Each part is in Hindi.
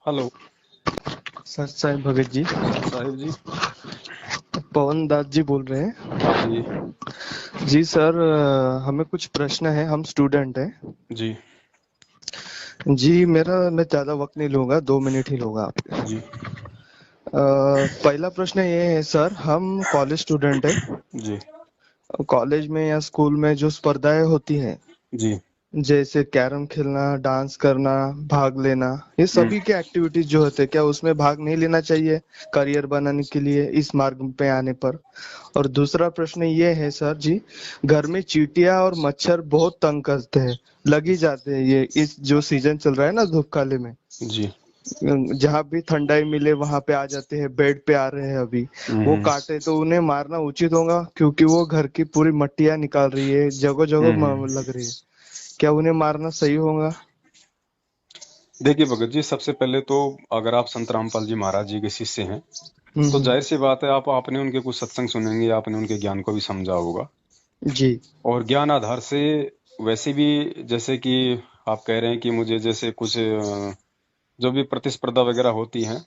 हेलो। सर साहिब भगत जी। साहिब जी। पवन दास जी बोल रहे हैं। हाँ जी। जी सर, हमें कुछ प्रश्न है, हम स्टूडेंट हैं। जी। जी मैं ज़्यादा वक्त नहीं लूंगा, 2 मिनट ही लूंगा आपके। जी। पहला प्रश्न ये है सर, हम कॉलेज स्टूडेंट हैं। जी। कॉलेज में या स्कूल में जो स्पर्धाएं होती हैं, जी। जैसे कैरम खेलना, डांस करना, भाग लेना, ये हम्म। सभी के एक्टिविटीज जो होते हैं, क्या उसमें भाग नहीं लेना चाहिए करियर बनाने के लिए इस मार्ग पे आने पर? और दूसरा प्रश्न ये है सर जी, घर में चींटियां और मच्छर बहुत तंग करते हैं, लग ही जाते हैं ये इस जो सीजन चल रहा है ना धूप काले में। जी। जहां भी ठंडाई मिले वहां पे आ जाते हैं, बेड पे आ रहे हैं अभी। वो हम्म। काटे तो उन्हें मारना उचित होगा, क्योंकि वो घर की पूरी मट्टियां निकाल रही है, जगह जगह लग रही है। क्या उन्हें मारना सही होगा? देखिए भगत जी, सबसे पहले तो अगर आप संत रामपाल जी महाराज जी के शिष्य हैं तो हम्म। जाहिर सी बात है, आप आपने उनके कुछ सत्संग सुनेंगे, आपने उनके ज्ञान को भी समझा होगा। जी। और ज्ञान आधार से वैसे भी, जैसे कि आप कह रहे हैं कि मुझे जैसे कुछ जो भी प्रतिस्पर्धा वगैरह होती हैं,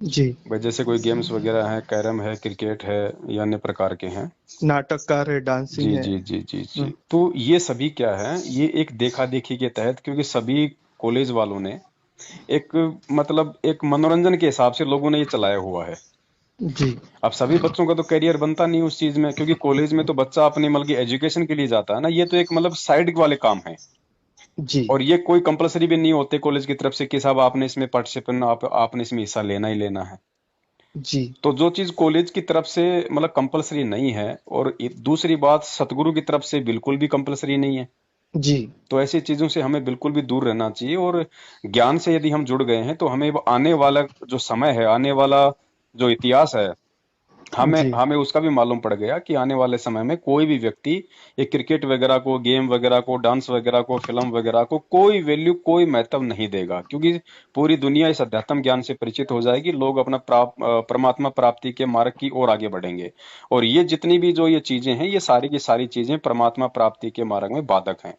जी। भाई जैसे कोई गेम्स वगैरह हैं, कैरम है, क्रिकेट है, या अन्य प्रकार के हैं। नाटककार है, डांसिंग जी है। जी जी जी जी। हम्म। तो ये सभी क्या है, ये एक देखा देखी के तहत, क्योंकि सभी कॉलेज वालों ने एक, मतलब एक मनोरंजन के हिसाब से लोगों ने ये चलाया हुआ है। जी। अब सभी बच्चों का तो करियर बनता नहीं उस चीज में, क्योंकि कॉलेज में तो बच्चा अपनी मतलब की एजुकेशन के लिए जाता है ना, ये तो एक मतलब साइड वाले काम है। जी। और ये कोई कंपलसरी भी नहीं होते कॉलेज की तरफ से कि साहब आपने इसमें पार्टिसिपेंट, आपने इसमें हिस्सा लेना ही लेना है। जी। तो जो चीज कॉलेज की तरफ से मतलब कंपलसरी नहीं है, और दूसरी बात सतगुरु की तरफ से बिल्कुल भी कंपलसरी नहीं है, जी। तो ऐसी चीजों से हमें बिल्कुल भी दूर रहना चाहिए। और ज्ञान से यदि हम जुड़ गए हैं तो हमें आने वाला जो समय है, आने वाला जो इतिहास है, हमें जी। हमें उसका भी मालूम पड़ गया कि आने वाले समय में कोई भी व्यक्ति ये क्रिकेट वगैरह को, गेम वगैरह को, डांस वगैरह को, फिल्म वगैरह को कोई वैल्यू, कोई महत्व नहीं देगा, क्योंकि पूरी दुनिया इस अध्यात्म ज्ञान से परिचित हो जाएगी। लोग अपना परमात्मा प्राप्ति के मार्ग की ओर आगे बढ़ेंगे। और ये जितनी भी जो ये चीजें हैं, ये सारी की सारी चीजें परमात्मा प्राप्ति के मार्ग में बाधक हैं।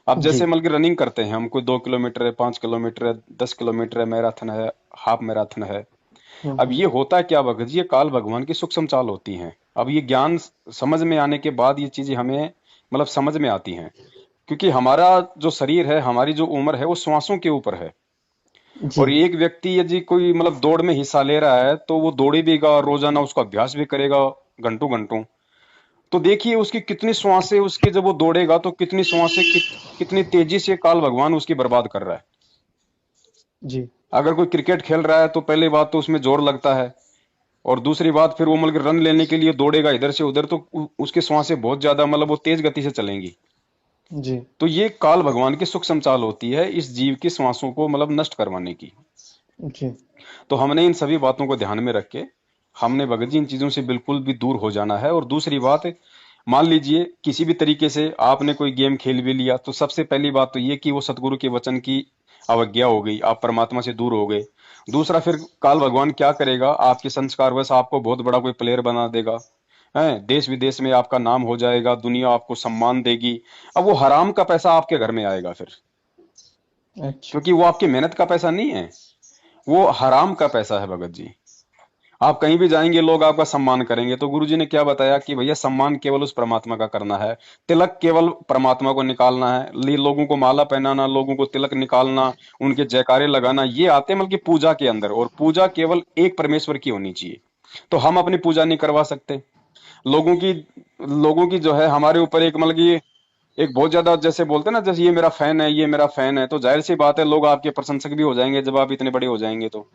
अब जैसे जी। मतलब कि रनिंग करते हैं हम, कोई 2 किलोमीटर है, 5 किलोमीटर है, 10 किलोमीटर है, मैराथन है, हाफ मैराथन है। अब हम्म। ये होता है क्या भगत जी, ये काल भगवान की सूक्ष्म चाल होती हैं। अब ये ज्ञान समझ में आने के बाद ये चीजें हमें मतलब समझ में आती हैं, क्योंकि हमारा जो शरीर है, हमारी जो उम्र है, वो श्वासों के ऊपर है। और जी। एक व्यक्ति यदि कोई मतलब दौड़ में हिस्सा ले रहा है तो वो दौड़ेगा, रोजाना उसका अभ्यास भी करेगा, घंटों घंटों। तो देखिए उसकी कितनी श्वासें, उसकी जब वो दौड़ेगा तो कितनी श्वासें, कितनी तेजी से काल भगवान उसकी बर्बाद कर रहा है। जी। अगर कोई क्रिकेट खेल रहा है तो पहली बात तो उसमें जोर लगता है, और दूसरी बात फिर वो मतलब रन लेने के लिए दौड़ेगा इधर से उधर, तो उसकी श्वासें बहुत ज्यादा मतलब वो तेज गति से चलेंगी। जी। तो ये काल भगवान की सूक्ष्म चाल होती है इस जीव की श्वासों को मतलब नष्ट करवाने की। जी। तो हमने इन सभी बातों को ध्यान में रख के, हमने भगत जी इन चीजों से बिल्कुल भी दूर हो जाना है। और दूसरी बात, मान लीजिए किसी भी तरीके से आपने कोई गेम खेल भी लिया, तो सबसे पहली बात तो ये कि वो सतगुरु के वचन की अवज्ञा हो गई, आप परमात्मा से दूर हो गए। दूसरा, फिर काल भगवान क्या करेगा, आपके संस्कार वश आपको बहुत बड़ा कोई प्लेयर बना देगा, है, देश विदेश में आपका नाम हो जाएगा, दुनिया आपको सम्मान देगी। अब वो हराम का पैसा आपके घर में आएगा फिर, अच्छा। क्योंकि वो आपकी मेहनत का पैसा नहीं है, वो हराम का पैसा है भगत जी। आप कहीं भी जाएंगे लोग आपका सम्मान करेंगे, तो गुरुजी ने क्या बताया कि भैया सम्मान केवल उस परमात्मा का करना है, तिलक केवल परमात्मा को निकालना है, लोगों को माला पहनाना, लोगों को तिलक निकालना, उनके जयकारे लगाना, ये आते हैं बल्कि पूजा के अंदर, और पूजा केवल एक परमेश्वर की होनी चाहिए। तो हम अपनी पूजा नहीं करवा सकते। लोगों की लोगों की जो है हमारे ऊपर एक मतलब कि एक बहुत ज्यादा, जैसे बोलते हैं ना, जैसे ये मेरा फैन है, ये मेरा फैन है, तो जाहिर सी बात है लोग आपके प्रशंसक भी हो जाएंगे जब आप इतने बड़े हो जाएंगे तो,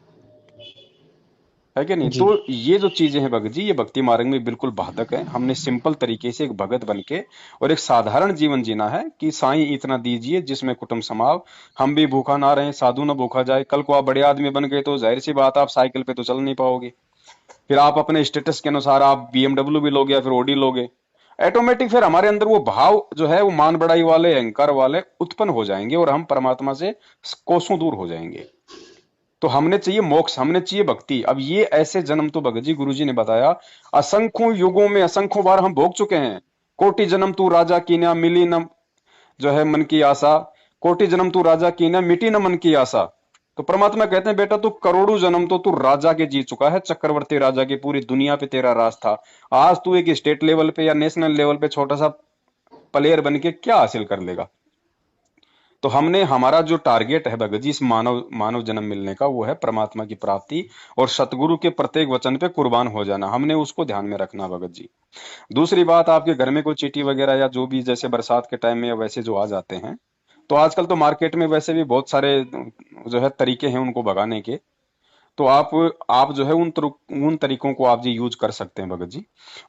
है कि नहीं। तो जी। ये जो चीजें हैं भगत जी, ये भक्ति मार्ग में बिल्कुल बाधक है। हमने सिंपल तरीके से एक भगत बन के और एक साधारण जीवन जीना है कि साईं इतना दीजिए जिसमें कुटुंब समाव, हम भी भूखा ना रहे, साधु ना भूखा जाए। कल को आप बड़े आदमी बन गए तो जाहिर सी बात, आप साइकिल पे तो चल नहीं पाओगे, फिर आप अपने स्टेटस के अनुसार आप बीएमडब्ल्यू भी लोगे या फिर ओडी लोगे। ऑटोमेटिक फिर हमारे अंदर वो भाव जो है, वो मान बढ़ाई वाले, अहंकार वाले उत्पन्न हो जाएंगे, और हम परमात्मा से कोसों दूर हो जाएंगे। तो हमने चाहिए मोक्ष, हमने चाहिए भक्ति। अब ये ऐसे जन्म तो भगत जी, गुरु जी ने बताया, असंख्यों युगों में असंख्यों बार हम भोग चुके हैं। कोटि जन्म तू राजा की ना मिली न जो है मन की आशा, कोटि जन्म तू राजा की ना मिटी न मन की आशा। तो परमात्मा कहते हैं बेटा तू करोड़ों जन्म तो तू राजा के जी चुका है, चक्रवर्ती राजा के, पूरी दुनिया पे तेरा राज था। आज तू एक स्टेट लेवल पे या नेशनल लेवल पे छोटा सा प्लेयर बन के क्या हासिल कर लेगा। तो हमने हमारा जो टारगेट है भगत जी इस मानव मानव जन्म मिलने का, वो है परमात्मा की प्राप्ति और सतगुरु के प्रत्येक वचन पे कुर्बान हो जाना। हमने उसको ध्यान में रखना भगत जी। दूसरी बात, आपके घर में कोई चींटी वगैरह या जो भी जैसे बरसात के टाइम में या वैसे जो आ जाते हैं, तो आजकल तो मार्केट में वैसे भी बहुत सारे जो है तरीके हैं उनको भगाने के। तो आप जो है उन तरीकों को आप जी यूज कर सकते हैं भगत जी।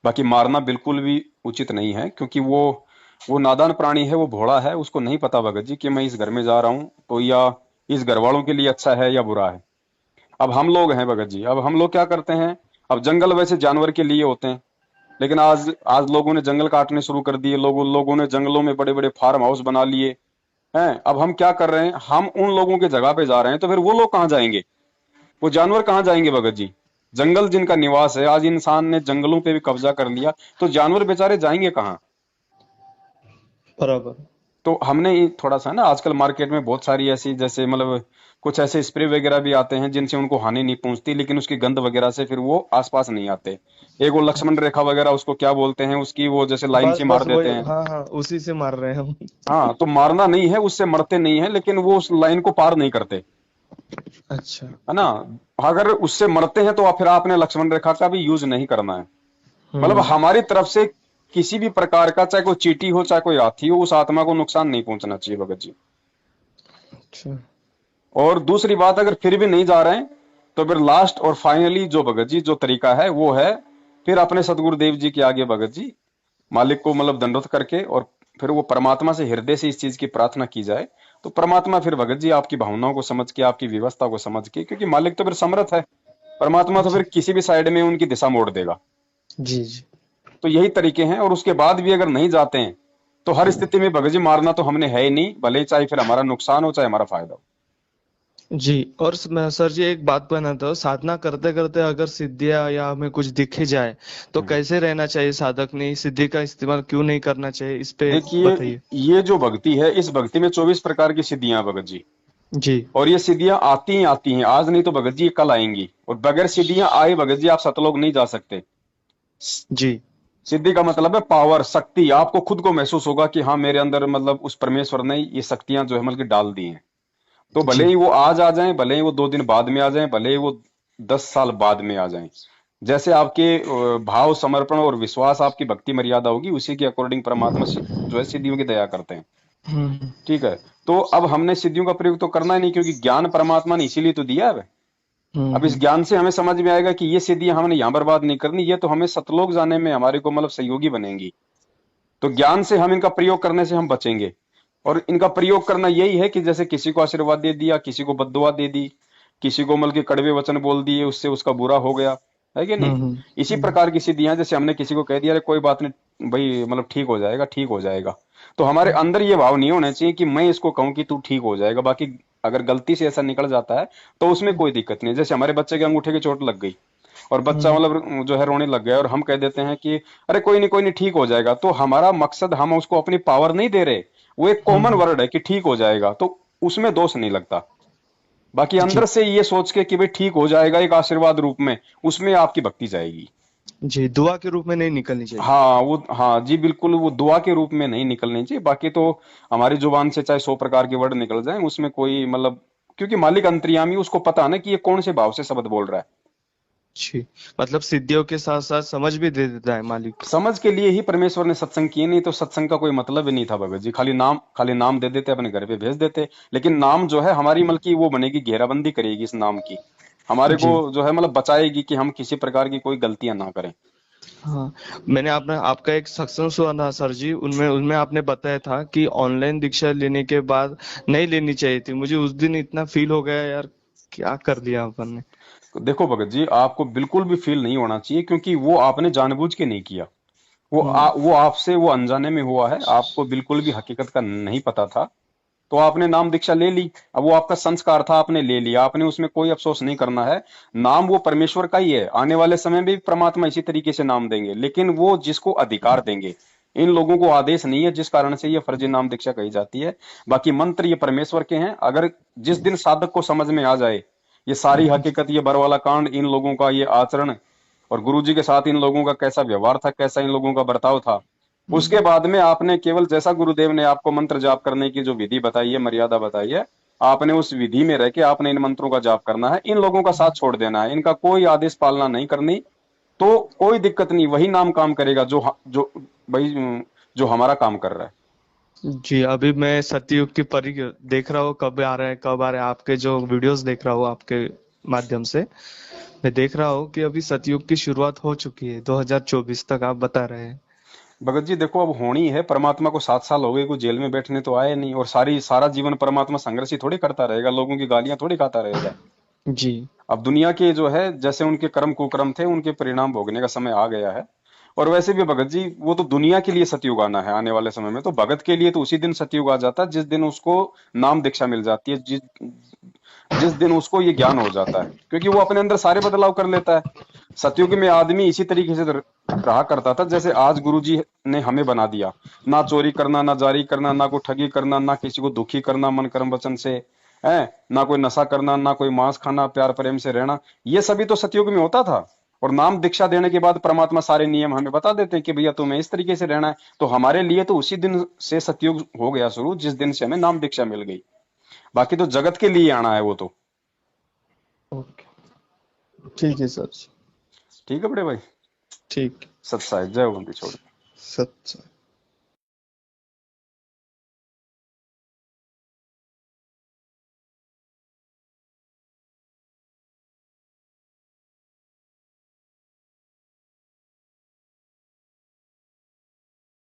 बाकी मारना बिल्कुल भी उचित नहीं है, क्योंकि वो नादान प्राणी है, वो भोला है, उसको नहीं पता भगत जी कि मैं इस घर में जा रहा हूं तो या इस घर वालों के लिए अच्छा है या बुरा है। अब हम लोग हैं भगत जी, अब हम लोग क्या करते हैं, अब जंगल वैसे जानवर के लिए होते हैं, लेकिन आज आज लोगों ने जंगल काटने शुरू कर दिए, लोगों ने जंगलों में बड़े बड़े फार्म हाउस बना लिए हैं। अब हम क्या कर रहे हैं, हम उन लोगों के जगह पे जा रहे हैं, तो फिर वो लोग कहाँ जाएंगे, वो जानवर कहाँ जाएंगे भगत जी। जंगल जिनका निवास है, आज इंसान ने जंगलों पे भी कब्जा कर लिया, तो जानवर बेचारे जाएंगे कहाँ। बराबर। तो हमने थोड़ा सा ना, आजकल मार्केट में बहुत सारी ऐसी जैसे मतलब कुछ ऐसे स्प्रे वगैरह भी आते हैं जिनसे उनको हानि नहीं पहुंचती, लेकिन उसकी गंध वगैरह से फिर वो आसपास नहीं आते। एक वो लक्ष्मण रेखा वगैरह उसको क्या बोलते हैं, उसकी वो जैसे लाइन बस से मार बस देते वही, हैं। हाँ हाँ, उसी से मार रहे हैं हम। हाँ, तो मारना नहीं है, उससे मरते नहीं है, लेकिन वो उस लाइन को पार नहीं करते, अच्छा। है ना। अगर उससे मरते हैं तो फिर आपने लक्ष्मण रेखा का भी यूज नहीं करना है। मतलब हम्म। हमारी तरफ से किसी भी प्रकार का, चाहे कोई चींटी हो चाहे कोई हाथी हो, उस आत्मा को नुकसान नहीं पहुंचना चाहिए भगत जी। अच्छा। और दूसरी बात, अगर फिर भी नहीं जा रहे हैं, तो फिर लास्ट और फाइनली जो भगत जी जो तरीका है वो है, फिर अपने सतगुरु देव जी के आगे भगत जी मालिक को मतलब दंडवत करके, और फिर वो परमात्मा से हृदय से इस चीज की प्रार्थना की जाए, तो परमात्मा फिर भगत जी आपकी भावनाओं को समझ के, आपकी व्यवस्था को समझ के, क्योंकि मालिक तो फिर समर्थ है, परमात्मा तो जी फिर किसी भी साइड में उनकी दिशा मोड़ देगा। जी जी। तो यही तरीके हैं, और उसके बाद भी अगर नहीं जाते हैं, तो हर स्थिति में भगत जी मारना तो हमने है ही नहीं, भले ही चाहे फिर हमारा नुकसान हो चाहे हमारा फायदा हो। जी। और सर जी एक बात बताता हूँ, साधना करते करते अगर सिद्धियां या हमें कुछ दिखे जाए तो हम्म। कैसे रहना चाहिए, साधक ने इस सिद्धि का इस्तेमाल क्यों नहीं करना चाहिए, इस पे देखिए, बताइए। ये जो भक्ति है, इस भक्ति में 24 प्रकार की सिद्धियां हैं भगत जी। जी और ये सिद्धियां आती हैं, आज नहीं तो भगत जी ये कल आएंगी, और बगैर सिद्धियां आए भगत जी आप सतलोक नहीं जा सकते। जी। सिद्धि का मतलब है पावर, शक्ति, आपको खुद को महसूस होगा कि हाँ मेरे अंदर मतलब उस परमेश्वर ने ये शक्तियां जो है मतलब कि डाल दी हैं। तो भले जी। ही वो आज आ जाएं, भले ही वो 2 दिन बाद में आ जाएं, भले ही वो 10 साल बाद में आ जाएं, जैसे आपके भाव, समर्पण और विश्वास, आपकी भक्ति मर्यादा होगी, उसी के अकॉर्डिंग परमात्मा जो है सिद्धियों की दया करते हैं। हम्म ठीक है। तो अब हमने सिद्धियों का प्रयोग तो करना ही नहीं, क्योंकि ज्ञान परमात्मा ने इसीलिए तो दिया है। अब इस हम्म। ज्ञान से हमें समझ में आएगा कि ये सिद्धियां हमने यहाँ बर्बाद नहीं करनी, ये तो हमें सतलोक जाने में हमारे को मतलब सहयोगी बनेंगी। तो ज्ञान से हम इनका प्रयोग करने से हम बचेंगे। और इनका प्रयोग करना यही है कि जैसे किसी को आशीर्वाद दे दिया, किसी को बद्दुआ दे दी, किसी को मतलब कि कड़वे वचन बोल दिए, उससे उसका बुरा हो गया, है कि नहीं। इसी हम्म। प्रकार की सिद्धियां, जैसे हमने किसी को कह दिया अरे कोई बात नहीं भाई, मतलब ठीक हो जाएगा, ठीक हो जाएगा, तो हमारे अंदर ये भाव नहीं होना चाहिए कि मैं इसको कहूं कि तू ठीक हो जाएगा। बाकी अगर गलती से ऐसा निकल जाता है तो उसमें कोई दिक्कत नहीं है। जैसे हमारे बच्चे के अंगूठे की चोट लग गई और बच्चा हम्म। मतलब जो है रोने लग गया, और हम कह देते हैं कि अरे कोई नहीं ठीक हो जाएगा, तो हमारा मकसद, हम उसको अपनी पावर नहीं दे रहे, वो एक कॉमन हम्म। वर्ड है कि ठीक हो जाएगा, तो उसमें दोष नहीं लगता। बाकी अंदर जी से ये सोच के कि भाई ठीक हो जाएगा एक आशीर्वाद रूप में, उसमें आपकी भक्ति जाएगी। जी, दुआ के रूप में नहीं निकलनी चाहिए। हाँ वो, हाँ जी बिल्कुल, वो दुआ के रूप में नहीं निकलनी चाहिए। बाकी तो हमारी जुबान से चाहे 100 प्रकार के वर्ड निकल जाएं, उसमें कोई मतलब, क्योंकि मालिक अंतर्यामी, उसको पता है ना कि ये कौन से भाव से शब्द बोल रहा है। जी। मतलब सिद्धियों के साथ साथ समझ भी दे देता है मालिक। समझ के लिए ही परमेश्वर ने सत्संग किए, नहीं तो सत्संग का कोई मतलब ही नहीं था भगत जी। खाली नाम दे देते, अपने घर पे भेज देते, लेकिन नाम जो है हमारी मतलब की वो बनेगी, घेराबंदी करेगी इस नाम की, हमारे को जी। जो है मतलब बचाएगी कि हम किसी प्रकार की कोई गलतियां ना करें। हाँ। मैंने आपने आपका एक सत्संग सुना था सर जी, उनमें उनमें आपने बताया था कि ऑनलाइन दीक्षा लेने के बाद नहीं लेनी चाहिए थी। मुझे उस दिन इतना फील हो गया यार, क्या कर लिया अपन ने। तो देखो भगत जी, आपको बिल्कुल भी फील नहीं होना चाहिए, क्योंकि वो आपने जानबूझ के नहीं किया, हम्म वो आपसे वो अनजाने में हुआ है, आपको बिल्कुल भी हकीकत का नहीं पता था, तो आपने नाम दीक्षा ले ली। अब वो आपका संस्कार था, आपने ले लिया, आपने उसमें कोई अफसोस नहीं करना है। नाम वो परमेश्वर का ही है, आने वाले समय में भी परमात्मा इसी तरीके से नाम देंगे, लेकिन वो जिसको अधिकार देंगे, इन लोगों को आदेश नहीं है, जिस कारण से ये फर्जी नाम दीक्षा कही जाती है। बाकी मंत्र ये परमेश्वर के हैं। अगर जिस दिन साधक को समझ में आ जाए ये सारी हकीकत, ये बरवाला कांड, इन लोगों का ये आचरण और गुरु जी के साथ इन लोगों का कैसा व्यवहार था, कैसा इन लोगों का बर्ताव था, उसके बाद में आपने केवल जैसा गुरुदेव ने आपको मंत्र जाप करने की जो विधि बताई है, मर्यादा बताई है, आपने उस विधि में रह के आपने इन मंत्रों का जाप करना है। इन लोगों का साथ छोड़ देना है, इनका कोई आदेश पालना नहीं करनी, तो कोई दिक्कत नहीं। वही नाम काम करेगा जो भाई जो हमारा काम कर रहा है। जी, अभी मैं सतयुग की परी देख रहा हूँ, कब आ रहे हैं कब आ रहे हैं, आपके जो वीडियोस देख रहा हूँ आपके माध्यम से। मैं देख रहा हूँ कि अभी सतयुग की शुरुआत हो चुकी है, 2024 तक आप बता रहे हैं। भगत जी देखो, अब होनी है। परमात्मा को 7 साल हो गए, कोई जेल में बैठने तो आए नहीं, और सारा जीवन परमात्मा संघर्ष ही थोड़ी करता रहेगा, लोगों की गालियां थोड़ी खाता रहेगा। जी। अब दुनिया के जो है जैसे उनके कर्म कुकर्म थे, उनके परिणाम भोगने का समय आ गया है। और वैसे भी भगत जी वो तो दुनिया के लिए सतयुग आना है आने वाले समय में, तो भगत के लिए तो उसी दिन सतयुग आ जाता है जिस दिन उसको नाम दीक्षा मिल जाती है, जिस जिस दिन उसको ये ज्ञान हो जाता है, क्योंकि वो अपने अंदर सारे बदलाव कर लेता है। सतयुग में आदमी इसी तरीके से रहा करता था जैसे आज गुरु जी ने हमें बना दिया। ना चोरी करना, ना जारी करना, ना कोई ठगी करना, ना किसी को दुखी करना मन कर्म वचन से, है ना कोई नशा करना, ना कोई मांस खाना, प्यार प्रेम से रहना। ये सभी तो सतयुग में होता था। और नाम दीक्षा देने के बाद परमात्मा सारे नियम हमें बता देते हैं कि भैया तुम्हें इस तरीके से रहना है। तो हमारे लिए तो उसी दिन से सतयुग हो गया शुरू, जिस दिन से हमें नाम दीक्षा मिल गई। बाकी तो जगत के लिए आना है वो तो। ओके। ठीक है सर। ठीक है बड़े भाई। ठीक। सत्साई जय बंदी छोड़। सच।